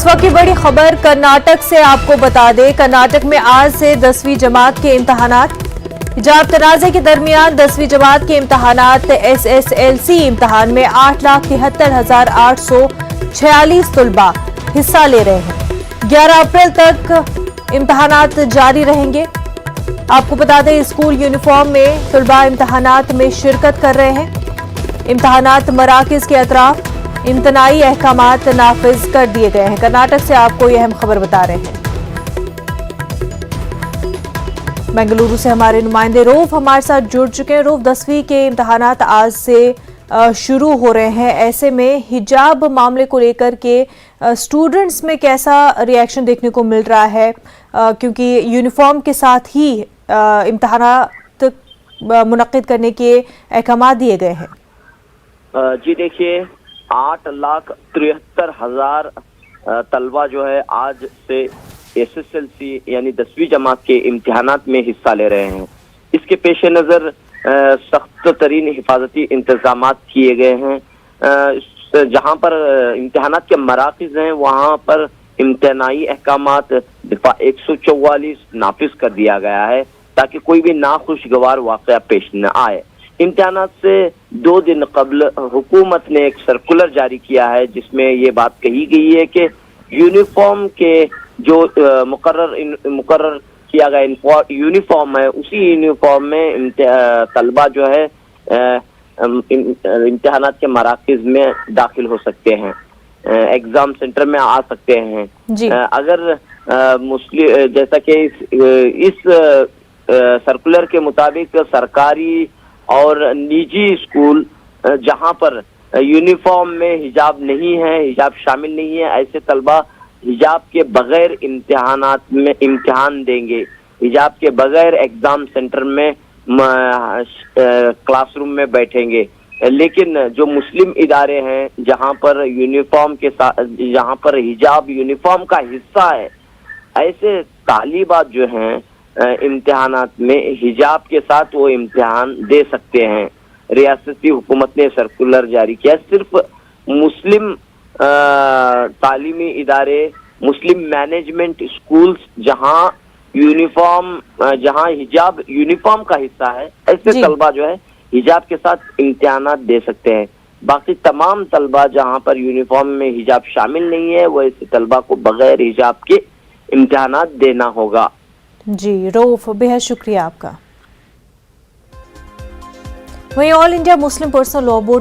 इस वक्त की बड़ी खबर कर्नाटक से आपको बता दें, कर्नाटक में आज से 10वीं जमात के इम्तहानात। हिजाब तनाज़े के दरमियान 10वीं जमात के इम्तहानात SSLC इम्तहान में 8,73,846 तलबा हिस्सा ले रहे हैं। 11 अप्रैल तक इम्तहानात जारी रहेंगे। आपको बता दें, स्कूल यूनिफॉर्म में तलबा इम्तहानात में शिरकत कर रहे हैं। इम्तहानात मराकिज़ के अतराफ इम्तनाई अहकामात नाफिज कर दिए गए हैं। कर्नाटक से आपको यह अहम खबर बता रहे हैं। बेंगलुरु से हमारे नुमाइंदे रूफ हमारे साथ जुड़ चुके हैं। रूफ, 10वीं के इम्तहानात आज से शुरू हो रहे हैं, ऐसे में हिजाब मामले को लेकर के स्टूडेंट्स में कैसा रिएक्शन देखने को मिल रहा है, क्योंकि यूनिफॉर्म के साथ ही इम्तहानात मुनक्किद करने के अहकामात दिए गए हैं। जी देखिए, 8,73,000 तलबा जो है आज से SSLC यानी 10वीं जमात के इम्तिहानात में हिस्सा ले रहे हैं। इसके पेश नज़र सख्त तरीन हिफाजती इंतजामात किए गए हैं। जहां पर इम्तिहानात के मराकिज़ हैं वहां पर इम्तनाई अहकामात दफा 144 नाफिज कर दिया गया है ताकि कोई भी नाखुशगवार वाक़या पेश न आए। इम्तिहानात से 2 दिन कबल हुकूमत ने एक सर्कुलर जारी किया है जिसमें ये बात कही गई है कि यूनिफॉर्म के जो मुकर्रर किया गया यूनिफॉर्म है, उसी यूनिफॉर्म में तलबा जो है इम्तिहानात के मराकिज़ में दाखिल हो सकते हैं, एग्जाम सेंटर में आ सकते हैं। अगर मुस्लिम जैसा कि इस सर्कुलर के मुताबिक सरकारी और निजी स्कूल जहां पर यूनिफॉर्म में हिजाब नहीं है, हिजाब शामिल नहीं है, ऐसे तलबा हिजाब के बगैर इम्तिहानात में इम्तिहान देंगे। हिजाब के बगैर एग्जाम सेंटर में क्लासरूम में बैठेंगे। लेकिन जो मुस्लिम इदारे हैं जहां पर यूनिफॉर्म के साथ, जहां पर हिजाब यूनिफॉर्म का हिस्सा है, ऐसे तालिबात जो हैं इम्तिहानात में हिजाब के साथ वो इम्तिहान दे सकते हैं। रियासती हुकूमत ने सर्कुलर जारी किया। सिर्फ मुस्लिम तालीमी इदारे, मुस्लिम मैनेजमेंट स्कूल्स जहां हिजाब यूनिफॉर्म का हिस्सा है, ऐसे तलबा जो है हिजाब के साथ इम्तिहानात दे सकते हैं। बाकी तमाम तलबा जहां पर यूनिफॉर्म में हिजाब शामिल नहीं है, वो ऐसे तलबा को बगैर हिजाब के इम्तिहानात देना होगा। जी रऊफ, बेहद शुक्रिया आपका। वहीं all India Muslim personal law board